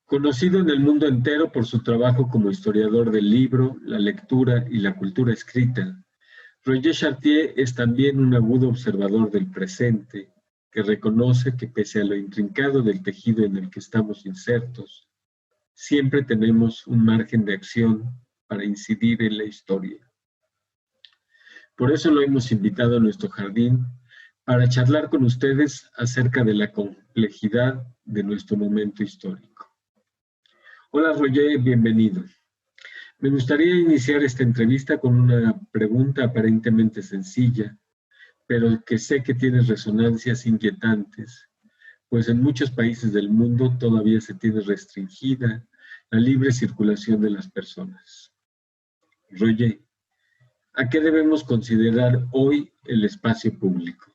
Conocido en el mundo entero por su trabajo como historiador del libro, la lectura y la cultura escrita, Roger Chartier es también un agudo observador del presente, que reconoce que pese a lo intrincado del tejido en el que estamos insertos, siempre tenemos un margen de acción para incidir en la historia. Por eso lo hemos invitado a nuestro jardín para charlar con ustedes acerca de la complejidad de nuestro momento histórico. Hola Roger, bienvenido. Me gustaría iniciar esta entrevista con una pregunta aparentemente sencilla, pero que sé que tiene resonancias inquietantes, pues en muchos países del mundo todavía se tiene restringida la libre circulación de las personas. Roger, ¿a qué debemos considerar hoy el espacio público?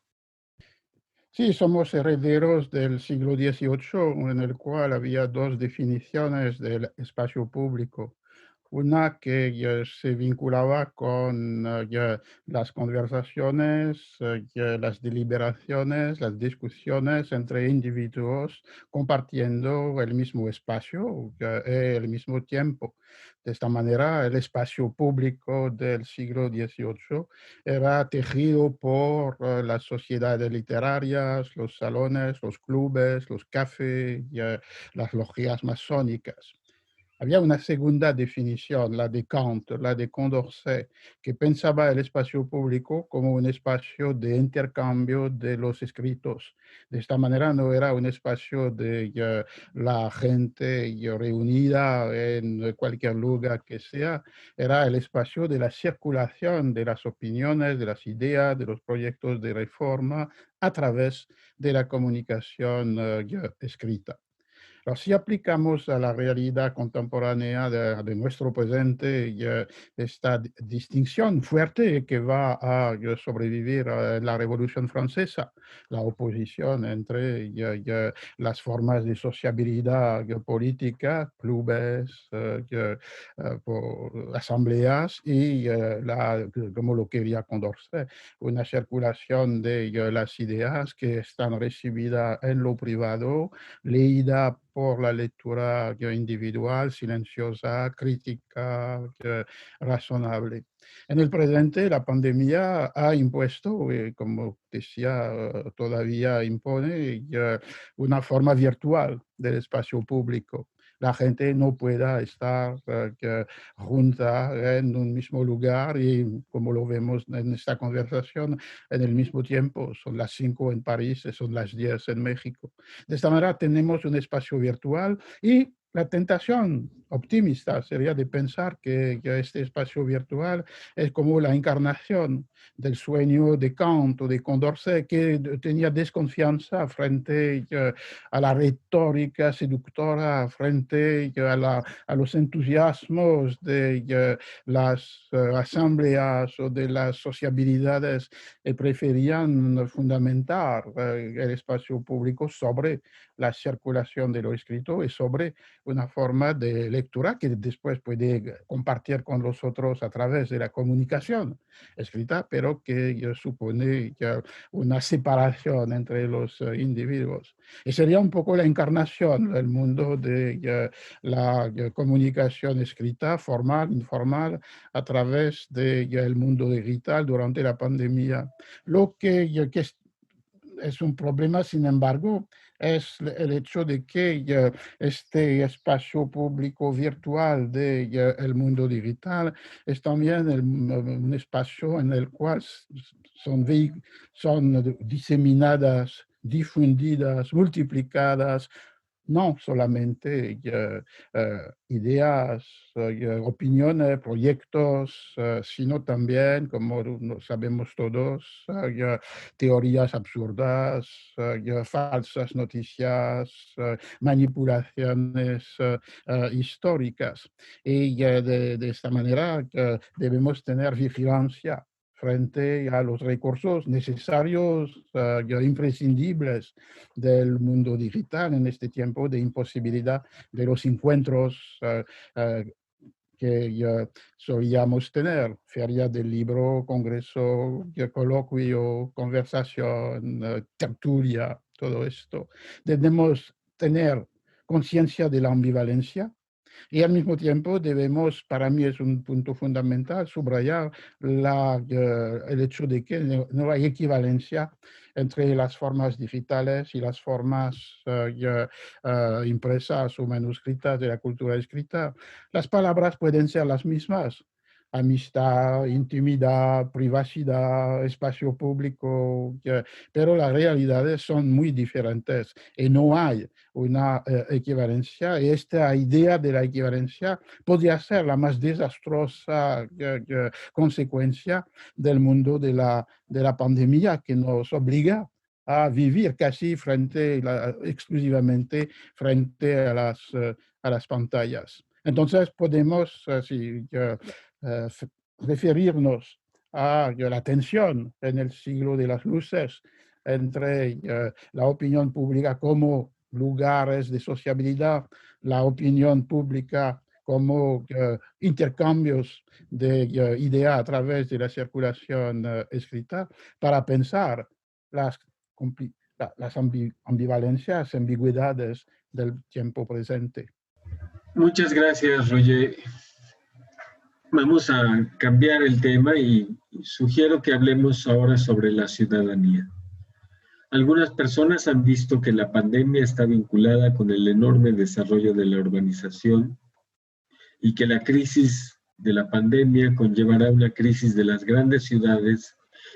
Sí, somos herederos del siglo XVIII, en el cual había dos definiciones del espacio público. Una que se vinculaba con las conversaciones, las deliberaciones, las discusiones entre individuos compartiendo el mismo espacio, el mismo tiempo. De esta manera, el espacio público del siglo XVIII era tejido por las sociedades literarias, los salones, los clubes, los cafés, las logias masónicas. Había una segunda definición, la de Kant, la de Condorcet, que pensaba el espacio público como un espacio de intercambio de los escritos. De esta manera no era un espacio de la gente reunida en cualquier lugar que sea, era el espacio de la circulación de las opiniones, de las ideas, de los proyectos de reforma a través de la comunicación escrita. Pero si aplicamos a la realidad contemporánea de nuestro presente esta distinción fuerte que va a sobrevivir en la Revolución Francesa, la oposición entre las formas de sociabilidad política, clubes, asambleas y como lo quería Condorcet, una circulación de las ideas que están recibidas en lo privado, leída por la lectura individual, silenciosa, crítica, razonable. En el presente, la pandemia ha impuesto, como decía, todavía impone una forma virtual del espacio público. La gente no pueda estar junta en un mismo lugar y, como lo vemos en esta conversación, en el mismo tiempo. Son las 5 en París, son las 10 en México. De esta manera tenemos un espacio virtual y la tentación optimista sería de pensar que este espacio virtual es como la encarnación del sueño de Kant o de Condorcet, que tenía desconfianza frente a la retórica seductora, frente a los entusiasmos de las asambleas o de las sociabilidades, y preferían fundamentar el espacio público sobre la circulación de lo escrito y sobre una forma de lectura que después puede compartir con los otros a través de la comunicación escrita, pero que supone una separación entre los individuos. Y sería un poco la encarnación del mundo de la comunicación escrita, formal, informal, a través del mundo digital durante la pandemia. Lo que es un problema, sin embargo, es el hecho de que este espacio público virtual del mundo digital es también un espacio en el cual son diseminadas, difundidas, multiplicadas, no solamente ideas, opiniones, proyectos, sino también, como sabemos todos, teorías absurdas, falsas noticias, manipulaciones históricas. Y de esta manera debemos tener vigilancia frente a los recursos necesarios, imprescindibles del mundo digital en este tiempo de imposibilidad de los encuentros que ya solíamos tener, feria del libro, congreso, coloquio, conversación, tertulia, todo esto. Debemos tener conciencia de la ambivalencia y al mismo tiempo debemos, para mí es un punto fundamental, subrayar el hecho de que no hay equivalencia entre las formas digitales y las formas impresas o manuscritas de la cultura escrita. Las palabras pueden ser las mismas. Amistad, intimidad, privacidad, espacio público, pero las realidades son muy diferentes y no hay una equivalencia, y esta idea de la equivalencia podría ser la más desastrosa consecuencia del mundo de la pandemia, que nos obliga a vivir casi exclusivamente frente a las pantallas. Entonces podemos eh, referirnos a la tensión en el siglo de las luces entre la opinión pública como lugares de sociabilidad, la opinión pública como intercambios de idea a través de la circulación escrita, para pensar las, las ambivalencias, ambigüedades del tiempo presente. Muchas gracias, Roger. Vamos a cambiar el tema y sugiero que hablemos ahora sobre la ciudadanía. Algunas personas han visto que la pandemia está vinculada con el enorme desarrollo de la urbanización y que la crisis de la pandemia conllevará una crisis de las grandes ciudades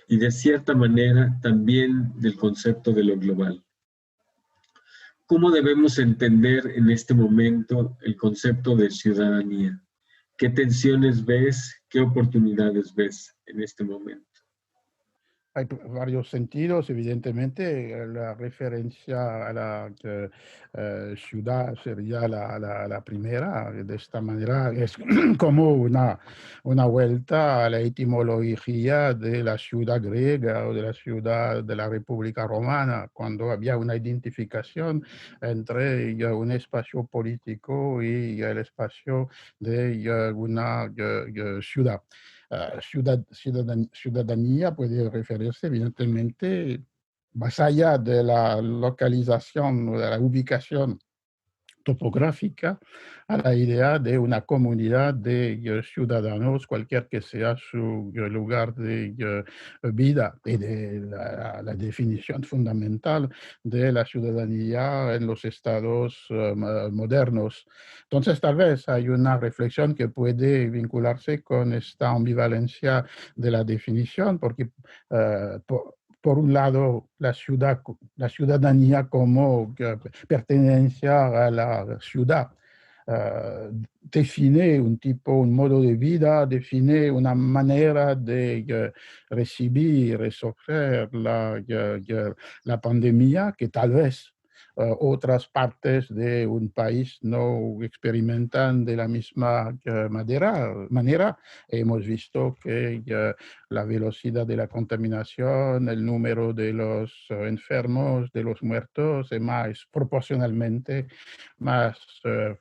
y de cierta manera también del concepto de lo global. ¿Cómo debemos entender en este momento el concepto de ciudadanía? ¿Qué tensiones ves? ¿Qué oportunidades ves en este momento? Hay varios sentidos, evidentemente. La referencia a la ciudad sería la primera. De esta manera es como una vuelta a la etimología de la ciudad griega o de la ciudad de la República Romana, cuando había una identificación entre un espacio político y el espacio de una ciudad. Ciudadanía puede referirse evidentemente más allá de la localización o de la ubicación topográfica, a la idea de una comunidad de ciudadanos, cualquier que sea su lugar de vida, y de la definición fundamental de la ciudadanía en los estados modernos. Entonces, tal vez hay una reflexión que puede vincularse con esta ambivalencia de la definición, porque por un lado, la ciudadanía como pertenencia a la ciudad define un modo de vida, define una manera de recibir y sufrir la pandemia que tal vez otras partes de un país no experimentan de la misma manera. Hemos visto que la velocidad de la contaminación, el número de los enfermos, de los muertos, es más proporcionalmente más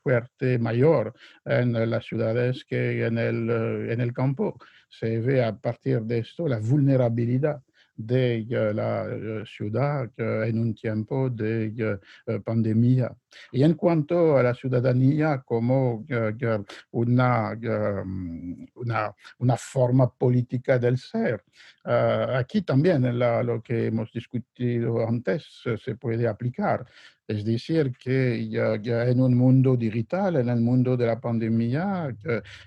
fuerte, mayor en las ciudades que en el campo. Se ve a partir de esto la vulnerabilidad de la ciudad en un tiempo de pandemia. Y en cuanto a la ciudadanía como una forma política del ser, aquí también lo que hemos discutido antes se puede aplicar. Es decir, que ya en un mundo digital, en el mundo de la pandemia,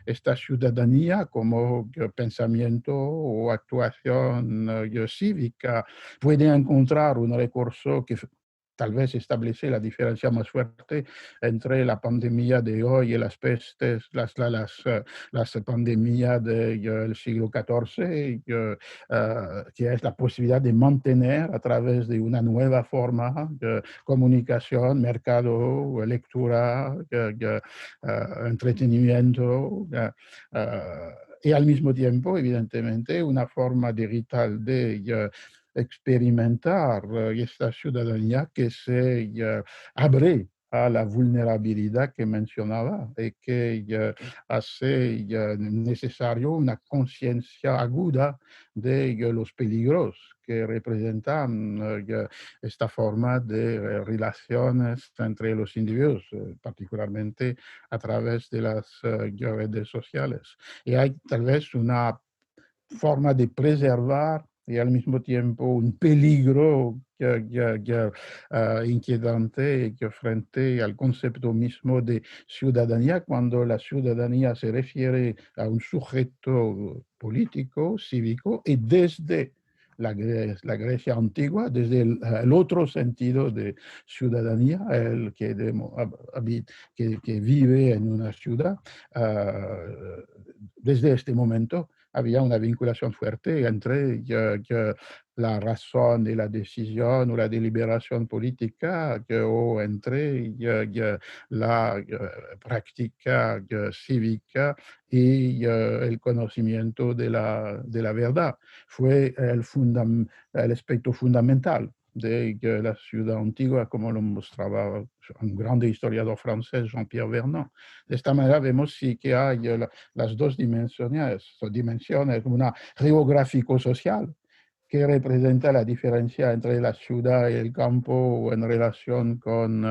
esta ciudadanía como pensamiento o actuación cívica puede encontrar un recurso que tal vez establece la diferencia más fuerte entre la pandemia de hoy y las pestes, las pandemias del siglo XIV, que es la posibilidad de mantener a través de una nueva forma de comunicación, mercado, lectura, entretenimiento, y al mismo tiempo, evidentemente, una forma digital de experimentar esta ciudadanía que se abre a la vulnerabilidad que mencionaba y que hace necesario una conciencia aguda de los peligros que representan esta forma de relaciones entre los individuos, particularmente a través de las redes sociales. Y hay tal vez una forma de preservar y al mismo tiempo un peligro inquietante que frente al concepto mismo de ciudadanía, cuando la ciudadanía se refiere a un sujeto político, cívico, y desde la Grecia antigua, desde el otro sentido de ciudadanía, el que vive en una ciudad, desde este momento había una vinculación fuerte entre la razón y la decisión o la deliberación política o entre la práctica cívica y el conocimiento de la verdad. Fue el aspecto fundamental de la ciudad antigua, como lo mostraba un grande historiador francés, Jean-Pierre Vernant. De esta manera vemos sí que hay las dos dimensiones, una geográfico-social, que representa la diferencia entre la ciudad y el campo en relación con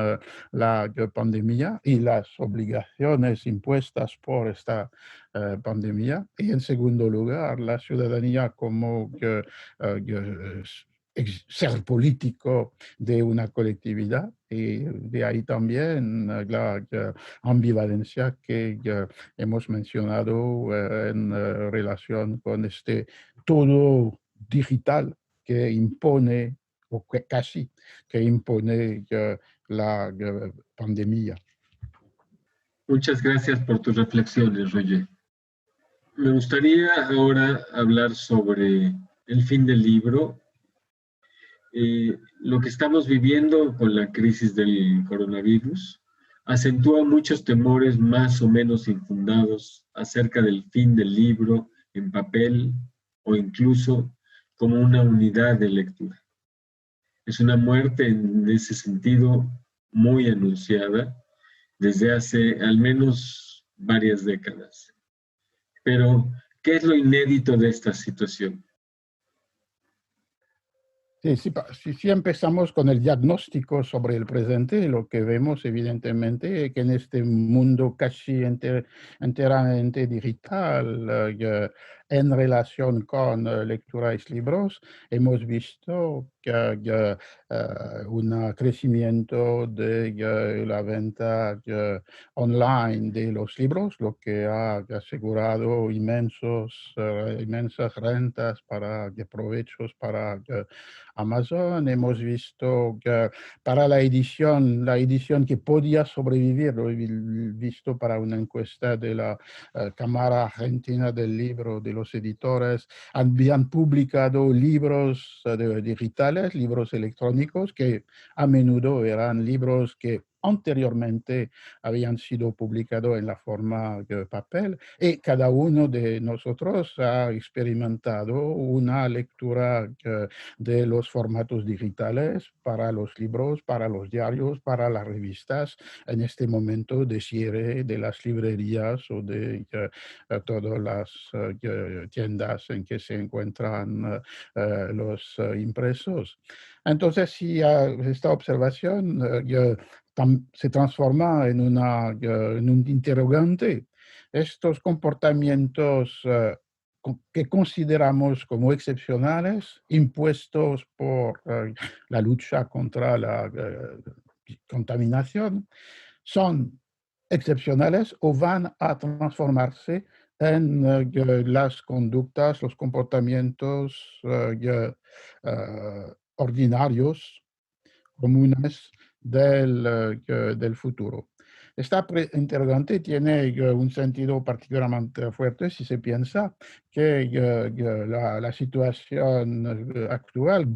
la pandemia y las obligaciones impuestas por esta pandemia. Y en segundo lugar, la ciudadanía como ser político de una colectividad, y de ahí también la ambivalencia que hemos mencionado en relación con este todo digital que impone, o que casi que impone la pandemia. Muchas gracias por tus reflexiones, Roger. Me gustaría ahora hablar sobre el fin del libro. Lo que estamos viviendo con la crisis del coronavirus acentúa muchos temores más o menos infundados acerca del fin del libro en papel o incluso como una unidad de lectura. Es una muerte en ese sentido muy anunciada desde hace al menos varias décadas. Pero, ¿qué es lo inédito de esta situación? Sí, si empezamos con el diagnóstico sobre el presente, lo que vemos evidentemente es que en este mundo casi enteramente digital, en relación con lectura y libros, hemos visto que hay un crecimiento de la venta online de los libros, lo que ha asegurado inmensas rentas para provechos para Amazon. Hemos visto que para la edición que podía sobrevivir, lo he visto para una encuesta de la Cámara Argentina del Libro, de los editores, habían publicado libros digitales, libros electrónicos, que a menudo eran libros que anteriormente habían sido publicados en la forma de papel, y cada uno de nosotros ha experimentado una lectura de los formatos digitales para los libros, para los diarios, para las revistas, en este momento de cierre de las librerías o de todas las tiendas en que se encuentran los impresos. Entonces, si esta observación se transforma en un interrogante, estos comportamientos que consideramos como excepcionales, impuestos por la lucha contra la contaminación, son excepcionales o van a transformarse en las conductas, los comportamientos ordinarios, comunes del futuro. Esta interrogante tiene un sentido particularmente fuerte si se piensa que la situación actual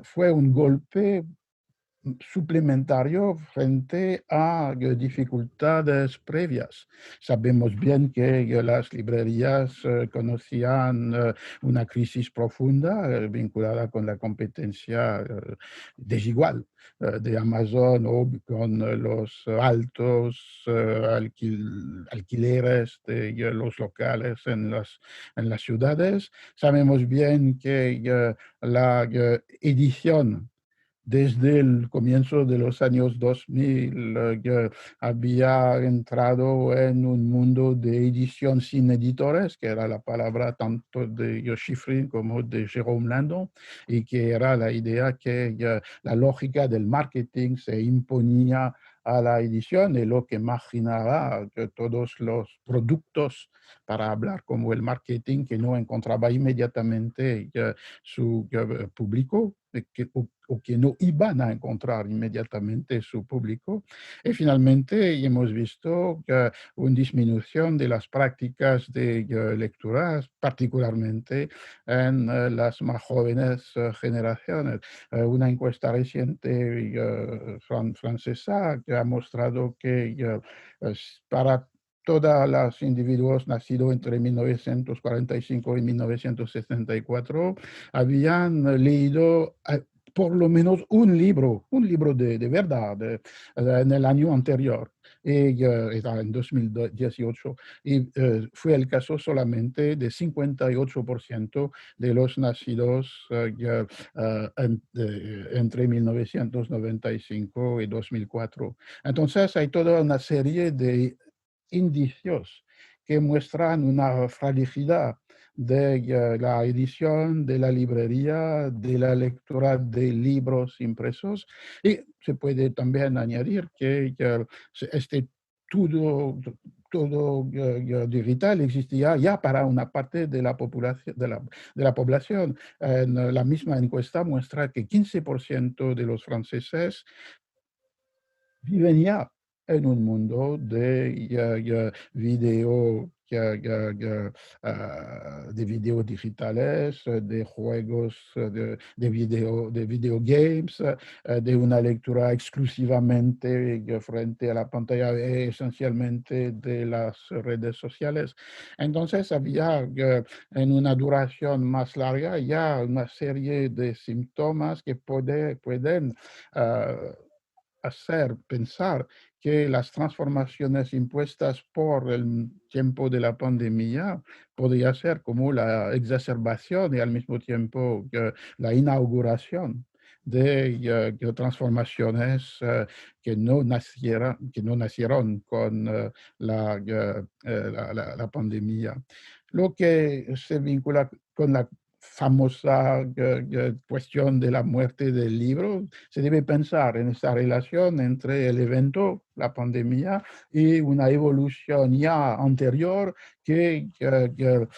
fue un golpe suplementario frente a dificultades previas. Sabemos bien que las librerías conocían una crisis profunda vinculada con la competencia desigual de Amazon o con los altos alquileres de los locales en las ciudades. Sabemos bien que la edición desde el comienzo de los años 2000 que había entrado en un mundo de edición sin editores, que era la palabra tanto de Schifrin como de Jérôme Landon, y que era la idea que la lógica del marketing se imponía a la edición y lo que imaginaba que todos los productos para hablar como el marketing que no encontraba inmediatamente su público o que no iban a encontrar inmediatamente su público. Y finalmente hemos visto una disminución de las prácticas de lecturas, particularmente en las más jóvenes generaciones. Una encuesta reciente francesa que ha mostrado que para todos los individuos nacidos entre 1945 y 1964 habían leído por lo menos un libro de verdad en el año anterior, y, era en 2018, y fue el caso solamente de 58% de los nacidos entre 1995 y 2004. Entonces hay toda una serie de indicios que muestran una fragilidad de la edición, de la librería, de la lectura de libros impresos. Y se puede también añadir que este todo, todo digital existía ya para una parte de la población. De la población. En la misma encuesta muestra que 15% de los franceses viven ya en un mundo de video, de videos digitales, de juegos, de video games, de una lectura exclusivamente frente a la pantalla, esencialmente de las redes sociales. Entonces había en una duración más larga ya una serie de síntomas que pueden hacer pensar que las transformaciones impuestas por el tiempo de la pandemia podría ser como la exacerbación y al mismo tiempo la inauguración de transformaciones que no nacieron con la pandemia. Lo que se vincula con la famosa cuestión de la muerte del libro, se debe pensar en esta relación entre el evento, la pandemia, y una evolución ya anterior que, en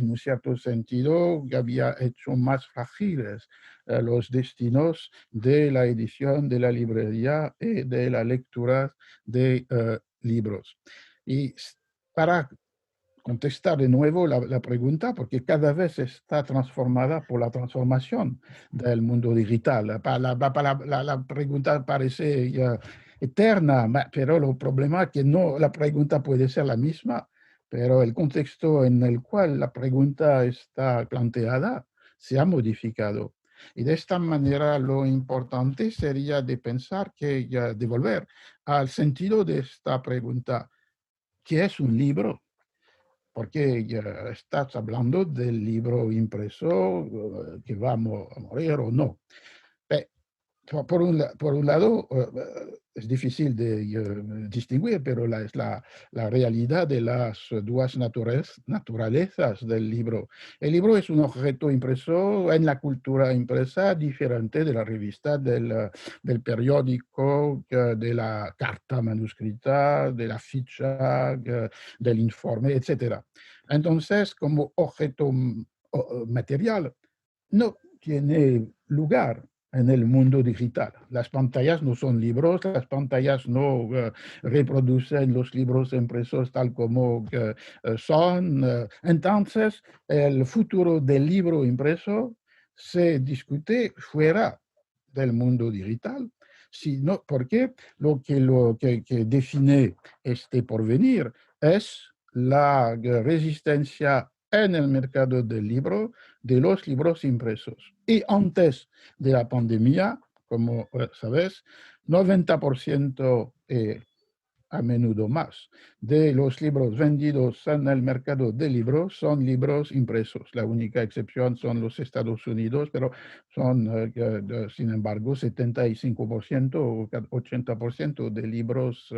un cierto sentido, había hecho más frágiles los destinos de la edición, de la librería y de la lectura de libros. Y para contestar de nuevo la pregunta, porque cada vez está transformada por la transformación del mundo digital. La pregunta parece ya eterna, pero el problema es que no, la pregunta puede ser la misma, pero el contexto en el cual la pregunta está planteada se ha modificado. Y de esta manera lo importante sería de pensar que de volver al sentido de esta pregunta: ¿qué es un libro? Porque ya estás hablando del libro impreso que va a morir o no. Pe- por un lado, es difícil de distinguir, pero es la realidad de las dos naturalezas del libro. El libro es un objeto impreso en la cultura impresa diferente de la revista, del periódico, de la carta manuscrita, de la ficha, del informe, etcétera. Entonces, como objeto material, no tiene lugar en el mundo digital. Las pantallas no son libros, las pantallas no reproducen los libros impresos tal como son. Entonces, el futuro del libro impreso se discute fuera del mundo digital, sino porque lo que define este porvenir es la resistencia en el mercado del libro de los libros impresos. Y antes de la pandemia, como sabes, 90% a menudo más, de los libros vendidos en el mercado de libros son libros impresos. La única excepción son los Estados Unidos, pero son, sin embargo, 75% o 80% de libros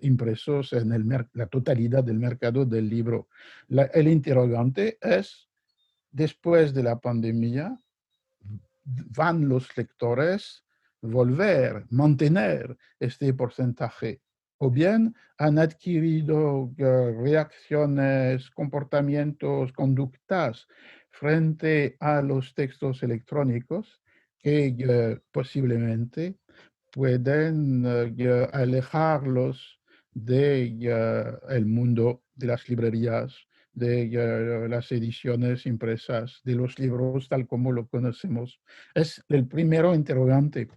impresos en la totalidad del mercado del libro. El interrogante es, después de la pandemia, ¿van los lectores volver, mantener este porcentaje? O bien han adquirido reacciones, comportamientos, conductas frente a los textos electrónicos que posiblemente pueden alejarlos del mundo de las librerías, de las ediciones impresas, de los libros tal como lo conocemos. Es el primero interrogante.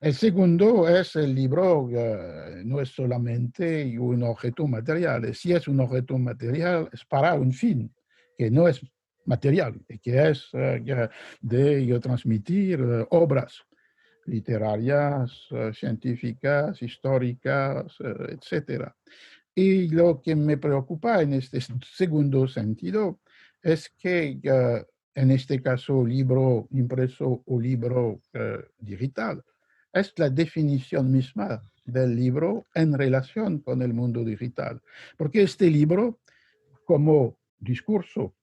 El segundo es el libro, no es solamente un objeto material. Si es un objeto material, es para un fin, que no es material, que es de transmitir obras literarias, científicas, históricas, etcétera. Y lo que me preocupa en este segundo sentido es que en este caso libro impreso o libro digital es la definición misma del libro en relación con el mundo digital. Porque este libro, como discurso,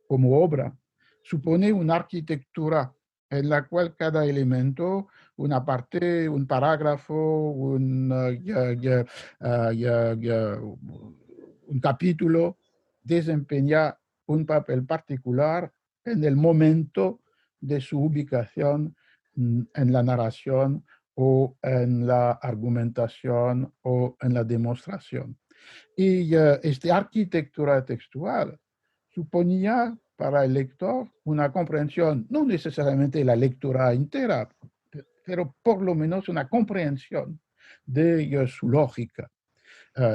como obra, supone una arquitectura en la cual cada elemento, una parte, un parágrafo, un capítulo, desempeña un papel particular en el momento de su ubicación en la narración o en la argumentación o en la demostración. Y esta arquitectura textual suponía para el lector una comprensión, no necesariamente la lectura entera, pero por lo menos una comprensión de su lógica.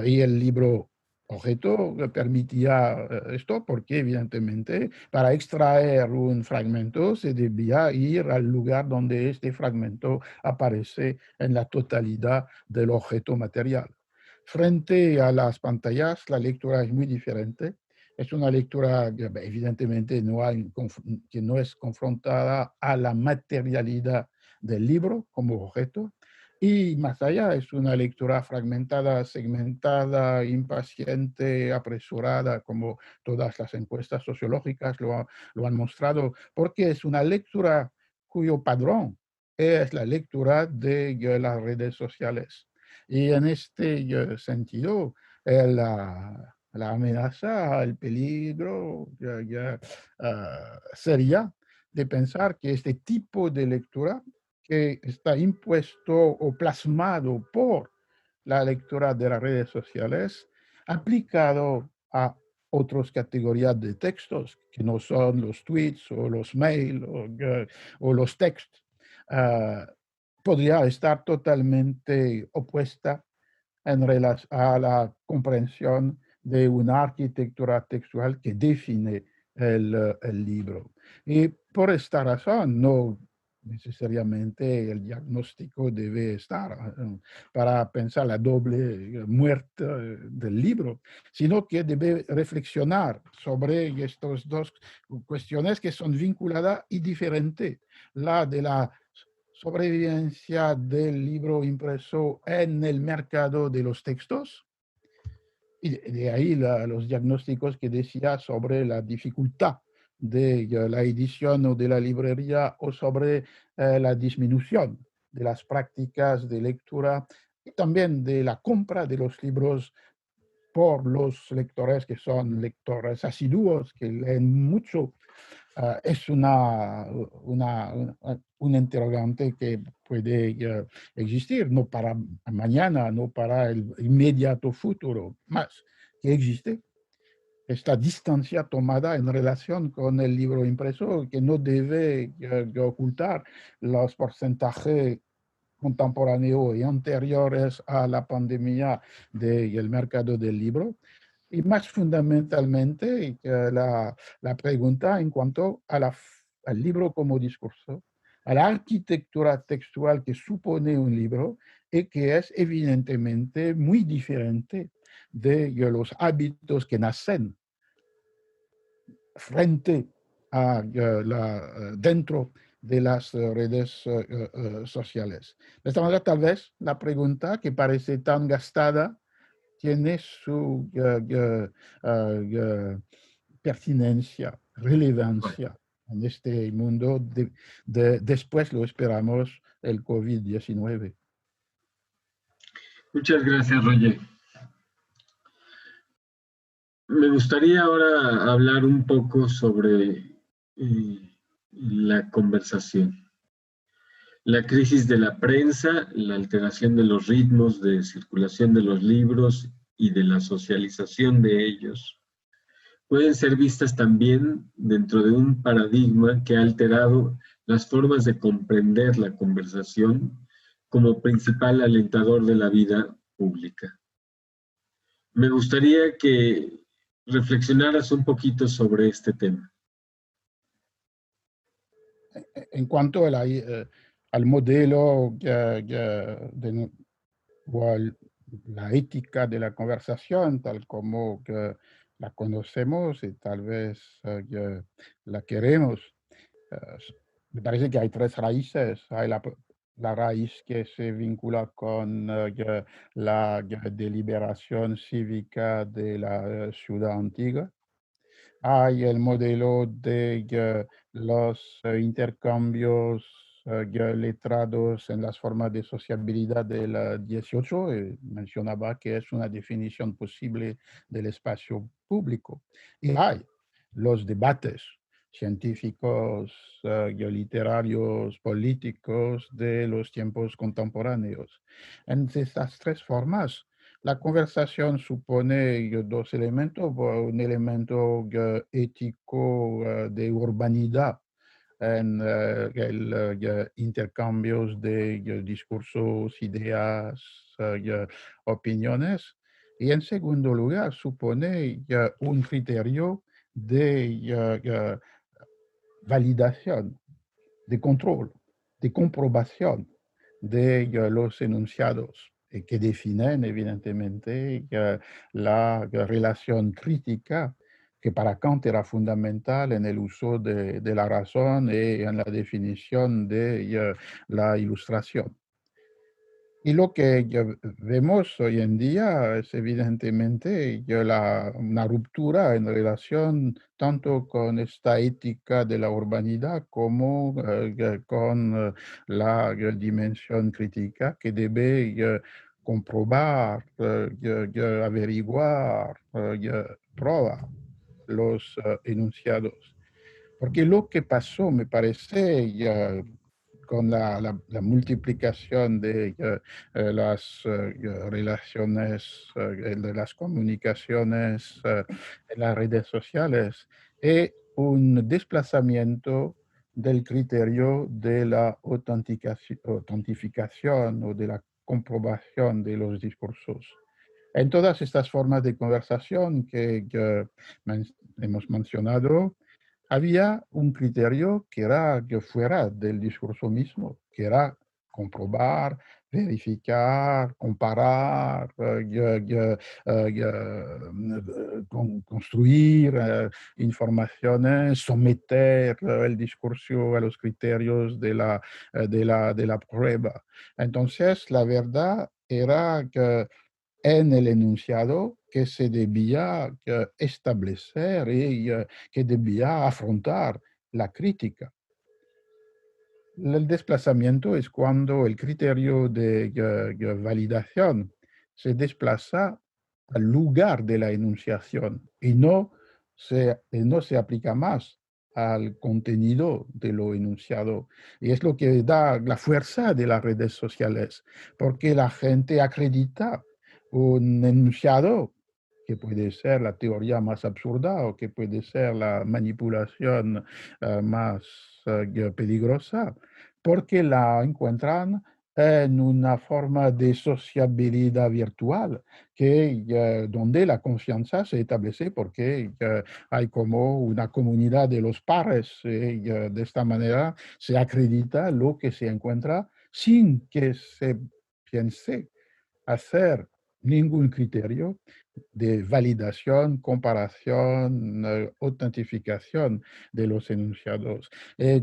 Y el libro objeto permitía esto porque evidentemente para extraer un fragmento se debía ir al lugar donde este fragmento aparece en la totalidad del objeto material. Frente a las pantallas, la lectura es muy diferente. Es una lectura que evidentemente que no es confrontada a la materialidad del libro como objeto, y más allá es una lectura fragmentada, segmentada, impaciente, apresurada, como todas las encuestas sociológicas lo han mostrado, porque es una lectura cuyo padrón es la lectura de las redes sociales. Y en este sentido, la amenaza, el peligro sería de pensar que este tipo de lectura que está impuesto o plasmado por la lectura de las redes sociales, aplicado a otras categorías de textos que no son los tweets o los mails o los textos, podría estar totalmente opuesta en relación a la comprensión de una arquitectura textual que define el libro. Y por esta razón, no necesariamente el diagnóstico debe estar para pensar la doble muerte del libro, sino que debe reflexionar sobre estas dos cuestiones que son vinculadas y diferentes. La de la sobrevivencia del libro impreso en el mercado de los textos. Y de ahí los diagnósticos que decía sobre la dificultad de la edición o de la librería o sobre la disminución de las prácticas de lectura y también de la compra de los libros por los lectores que son lectores asiduos, que leen mucho. Es un interrogante que puede existir, no para mañana, no para el inmediato futuro, más que existe. esta distancia tomada en relación con el libro impreso, que no debe ocultar los porcentajes contemporáneos y anteriores a la pandemia del mercado del libro. Y más fundamentalmente, la pregunta en cuanto a al libro como discurso, a la arquitectura textual que supone un libro y que es evidentemente muy diferente de los hábitos que nacen frente a dentro de las redes sociales. De esta manera, tal vez la pregunta que parece tan gastada tiene su pertinencia, relevancia en este mundo. Después lo esperamos el COVID-19. Muchas gracias, Roger. Me gustaría ahora hablar un poco sobre la conversación. La crisis de la prensa, la alteración de los ritmos de circulación de los libros y de la socialización de ellos pueden ser vistas también dentro de un paradigma que ha alterado las formas de comprender la conversación como principal alentador de la vida pública. Me gustaría que reflexionaras un poquito sobre este tema. En cuanto a al modelo o a la ética de la conversación, tal como que la conocemos y tal vez la queremos, eh, me parece que hay tres raíces. Hay la raíz que se vincula con la deliberación cívica de la ciudad antigua. Hay el modelo de los intercambios letrados en las formas de sociabilidad del 18. Mencionaba que es una definición posible del espacio público. Y hay los debates científicos, literarios, políticos de los tiempos contemporáneos. En estas tres formas, la conversación supone dos elementos, un elemento ético de urbanidad en el intercambios de discursos, ideas, opiniones. Y en segundo lugar, supone un criterio de validación, de control, de comprobación de los enunciados que definen evidentemente la relación crítica que para Kant era fundamental en el uso de la razón y en la definición de la ilustración. Y lo que vemos hoy en día es evidentemente una ruptura en relación tanto con esta ética de la urbanidad como con dimensión crítica que debe comprobar, averiguar, probar los enunciados. Porque lo que pasó, me parece, con la multiplicación de las relaciones, de las comunicaciones en las redes sociales, es un desplazamiento del criterio de la autentificación o de la comprobación de los discursos. En todas estas formas de conversación que hemos mencionado, había un criterio que era que fuera del discurso mismo, que era comprobar, verificar, comparar, construir informaciones, someter el discurso a los criterios de la prueba. Entonces, la verdad era que en el enunciado que se debía establecer y que debía afrontar la crítica. El desplazamiento es cuando el criterio de validación se desplaza al lugar de la enunciación y no se aplica más al contenido de lo enunciado. Y es lo que da la fuerza de las redes sociales, porque la gente acredita un enunciado que puede ser la teoría más absurda o que puede ser la manipulación más peligrosa, porque la encuentran en una forma de sociabilidad virtual donde la confianza se establece porque hay como una comunidad de los pares. De esta manera se acredita lo que se encuentra sin que se piense hacer ningún criterio de validación, comparación, autentificación de los enunciados.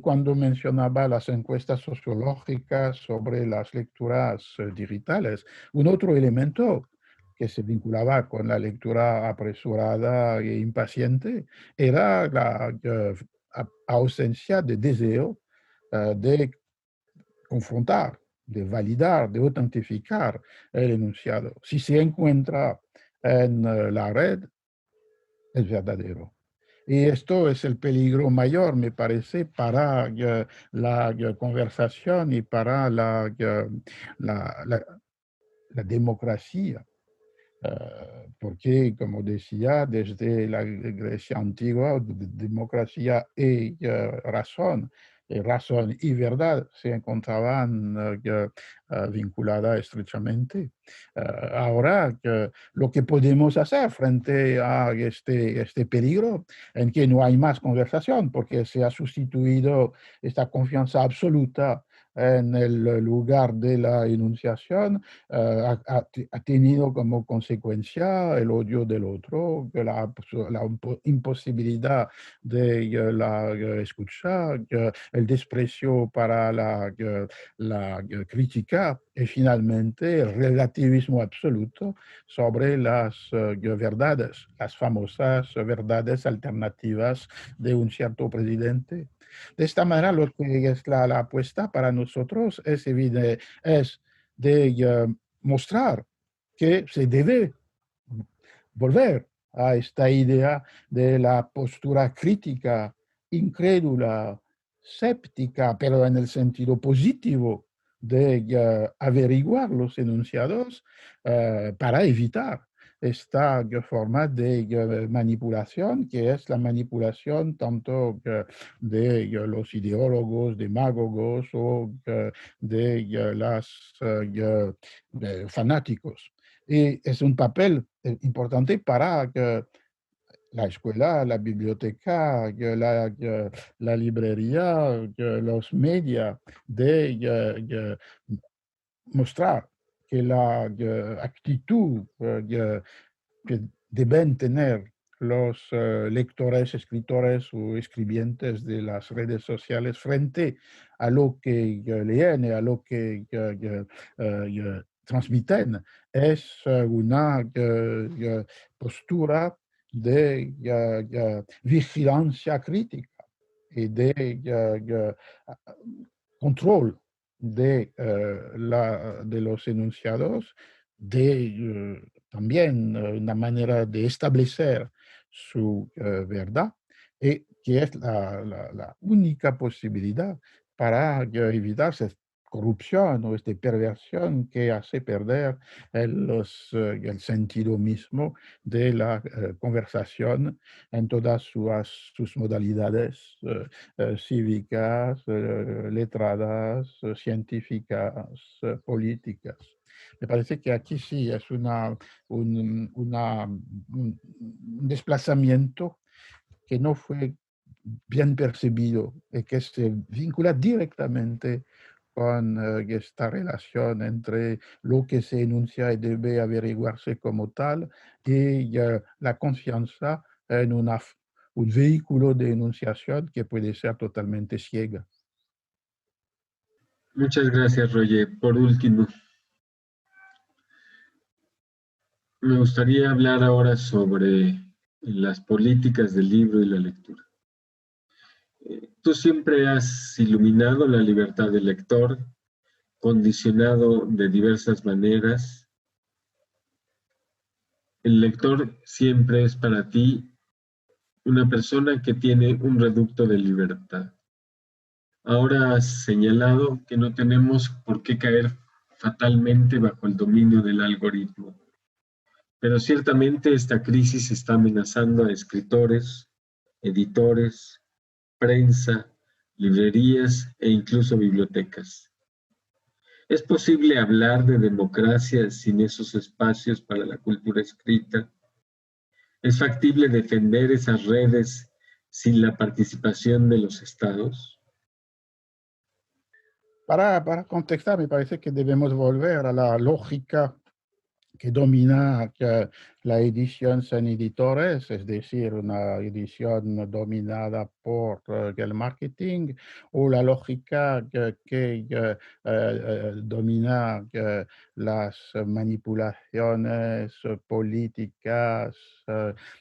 Cuando mencionaba las encuestas sociológicas sobre las lecturas digitales, un otro elemento que se vinculaba con la lectura apresurada e impaciente era la ausencia de deseo de confrontar, de validar, de autentificar el enunciado. Si se encuentra en la red, es verdadero. Y esto es el peligro mayor, me parece, para la conversación y para la democracia. Porque, como decía, desde la Grecia antigua, democracia y razón y verdad se encontraban vinculadas estrechamente. Ahora, lo que podemos hacer frente a este peligro en que no hay más conversación, porque se ha sustituido esta confianza absoluta en el lugar de la enunciación, ha tenido como consecuencia el odio del otro, la imposibilidad de la escucha, el desprecio para la crítica y finalmente el relativismo absoluto sobre las verdades, las famosas verdades alternativas de un cierto presidente. De esta manera, lo que es la apuesta para nosotros es evidente, es de mostrar que se debe volver a esta idea de la postura crítica, incrédula, séptica, pero en el sentido positivo de averiguar los enunciados para evitar esta forma de manipulación, que es la manipulación tanto de los ideólogos, demagogos o de los fanáticos. Y es un papel importante para la escuela, la biblioteca, la librería, los medios, de mostrar que la actitud que deben tener los lectores, escritores o escribientes de las redes sociales frente a lo que leen y a lo que transmiten es una postura de vigilancia crítica y de control de los enunciados, también una manera de establecer su verdad, y que es la única posibilidad para evitar esta corrupción o esta perversión que hace perder el sentido mismo de la conversación en todas sus modalidades cívicas, letradas, científicas, políticas. Me parece que aquí sí es un desplazamiento que no fue bien percibido y que se vincula directamente con esta relación entre lo que se enuncia y debe averiguarse como tal y la confianza en un vehículo de enunciación que puede ser totalmente ciega. Muchas gracias, Roger. Por último, me gustaría hablar ahora sobre las políticas del libro y la lectura. Tú siempre has iluminado la libertad del lector, condicionado de diversas maneras. El lector siempre es para ti una persona que tiene un reducto de libertad. Ahora has señalado que no tenemos por qué caer fatalmente bajo el dominio del algoritmo. Pero ciertamente esta crisis está amenazando a escritores, editores, prensa, librerías e incluso bibliotecas. ¿Es posible hablar de democracia sin esos espacios para la cultura escrita? ¿Es factible defender esas redes sin la participación de los estados? Para contextar, me parece que debemos volver a la lógica que domina la edición sin editores, es decir, una edición dominada por el marketing, o la lógica que domina las manipulaciones políticas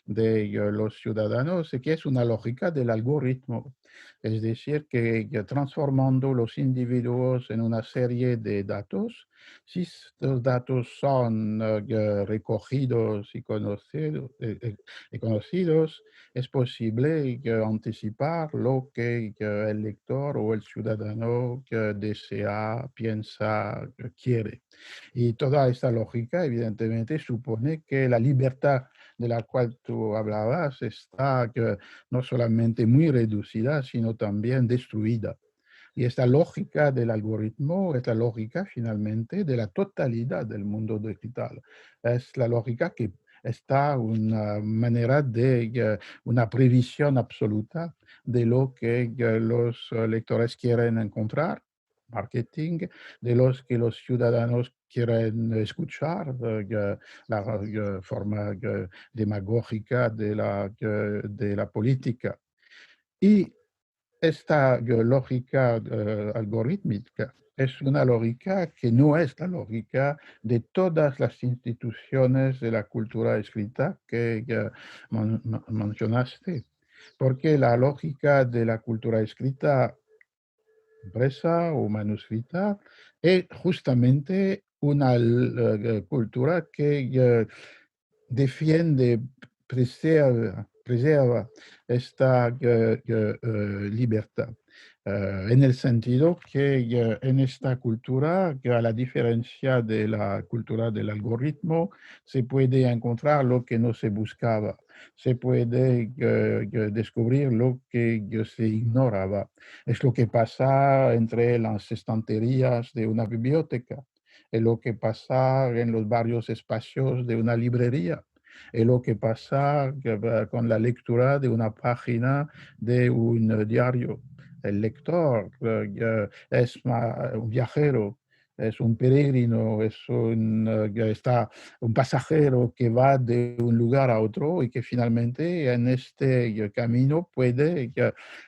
de los ciudadanos, que es una lógica del algoritmo. Es decir, que transformando los individuos en una serie de datos, si estos datos son recogidos y conocidos, es posible anticipar lo que el lector o el ciudadano desea, piensa, quiere. Y toda esta lógica, evidentemente, supone que la libertad de la cual tú hablabas está no solamente muy reducida, sino también destruida. Y esta lógica del algoritmo es la lógica finalmente de la totalidad del mundo digital. Es la lógica que está una manera de una previsión absoluta de lo que los lectores quieren encontrar, marketing, de los que los ciudadanos quieren escuchar, la forma demagógica de la política. Y esta lógica algorítmica es una lógica que no es la lógica de todas las instituciones de la cultura escrita que ya mencionaste, porque la lógica de la cultura escrita impresa o manuscrita es justamente una cultura que defiende, preserva esta libertad. En el sentido que en esta cultura, que a la diferencia de la cultura del algoritmo, se puede encontrar lo que no se buscaba, se puede descubrir lo que se ignoraba. Es lo que pasa entre las estanterías de una biblioteca, es lo que pasa en los varios espacios de una librería, es lo que pasa con la lectura de una página de un diario. El lector es un viajero, es un peregrino, es un pasajero que va de un lugar a otro y que finalmente en este camino puede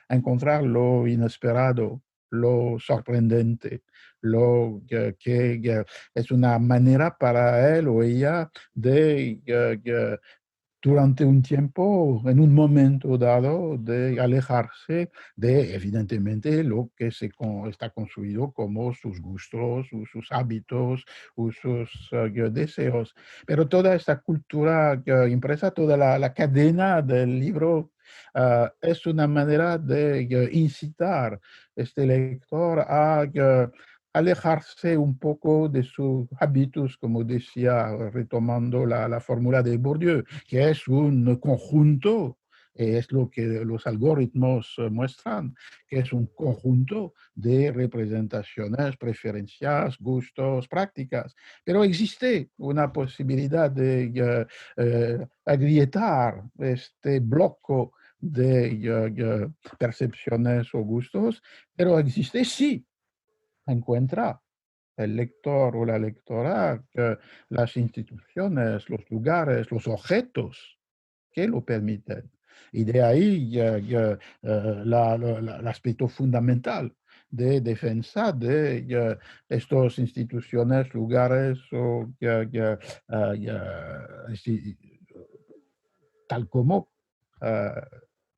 encontrar lo inesperado, lo sorprendente, lo que es una manera para él o ella de durante un tiempo, en un momento dado, de alejarse de, evidentemente, lo que está construido como sus gustos, sus hábitos, sus deseos. Pero toda esta cultura impresa, toda la cadena del libro, es una manera de incitar este lector a alejarse un poco de sus hábitos, como decía, retomando la fórmula de Bourdieu, que es un conjunto, es lo que los algoritmos muestran, que es un conjunto de representaciones, preferencias, gustos, prácticas. Pero existe una posibilidad de agrietar este bloque de percepciones o gustos, pero existe sí, encuentra el lector o la lectora las instituciones, los lugares, los objetos que lo permiten. Y de ahí el aspecto fundamental de defensa de estas instituciones, lugares o tal como ah,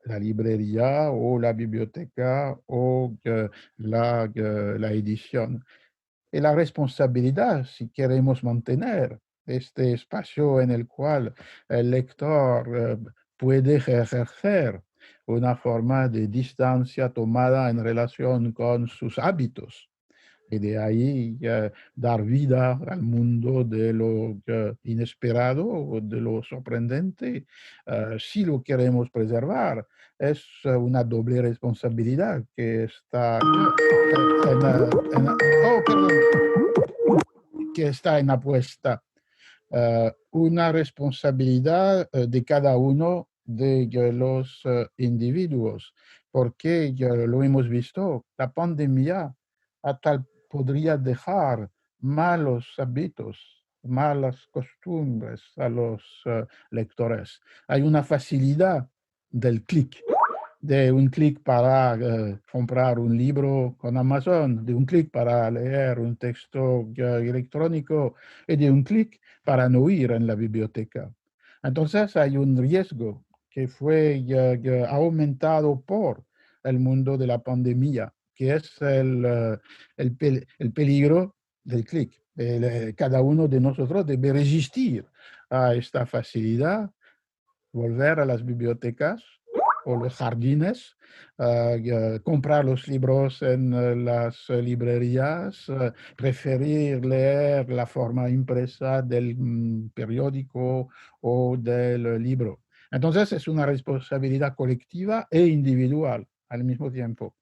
la librería o la biblioteca o la edición. Y la responsabilidad, si queremos mantener este espacio en el cual el lector puede ejercer una forma de distancia tomada en relación con sus hábitos, Y de ahí dar vida al mundo de lo inesperado o de lo sorprendente. Si lo queremos preservar, es una doble responsabilidad que está oh, perdón, que está en apuesta. Una responsabilidad de cada uno de los individuos, porque ya lo hemos visto, la pandemia a tal podría dejar malos hábitos, malas costumbres a los lectores. Hay una facilidad del clic, de un clic para comprar un libro con Amazon, de un clic para leer un texto electrónico y de un clic para no ir en la biblioteca. Entonces hay un riesgo que fue aumentado por el mundo de la pandemia, que es el peligro del clic. Cada uno de nosotros debe resistir a esta facilidad, volver a las bibliotecas o los jardines, comprar los libros en las librerías, preferir leer la forma impresa del periódico o del libro. Entonces es una responsabilidad colectiva e individual al mismo tiempo.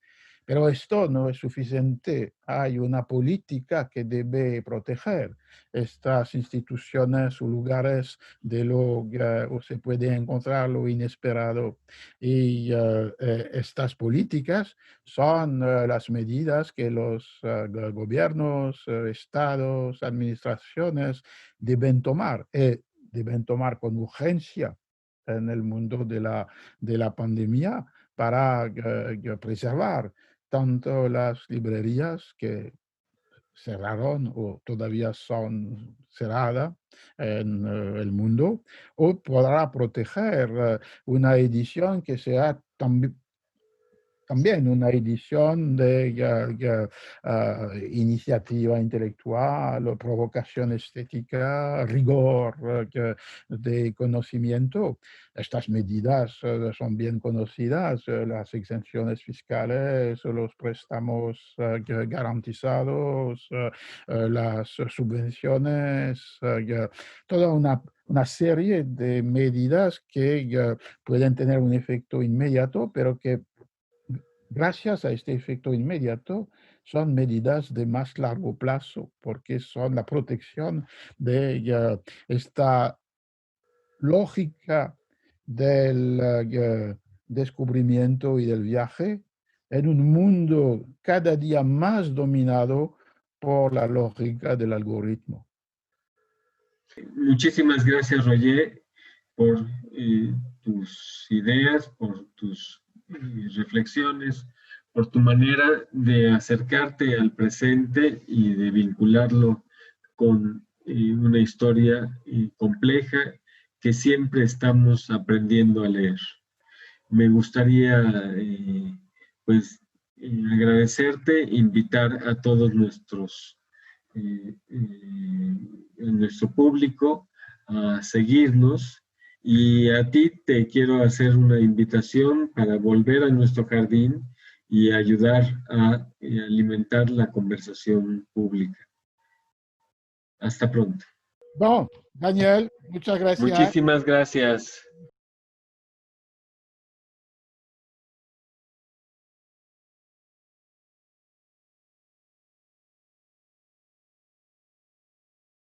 Pero esto no es suficiente. Hay una política que debe proteger estas instituciones o lugares de lo o se puede encontrar lo inesperado. Y estas políticas son las medidas que los gobiernos, estados, administraciones deben tomar. Deben tomar con urgencia en el mundo de la pandemia para preservar tanto las librerías que cerraron o todavía son cerradas en el mundo, o podrá proteger una edición que sea también una edición de iniciativa intelectual, o provocación estética, rigor de conocimiento. Estas medidas son bien conocidas, las exenciones fiscales, los préstamos garantizados, las subvenciones, toda una serie de medidas que pueden tener un efecto inmediato, pero que gracias a este efecto inmediato, son medidas de más largo plazo, porque son la protección de esta lógica del descubrimiento y del viaje en un mundo cada día más dominado por la lógica del algoritmo. Muchísimas gracias, Roger, por tus ideas, por tus reflexiones, por tu manera de acercarte al presente y de vincularlo con una historia compleja que siempre estamos aprendiendo a leer. Me gustaría pues agradecerte, invitar a todos nuestro público a seguirnos, y a ti te quiero hacer una invitación para volver a nuestro jardín y ayudar a alimentar la conversación pública. Hasta pronto. Bon, Daniel, muchas gracias. Muchísimas gracias.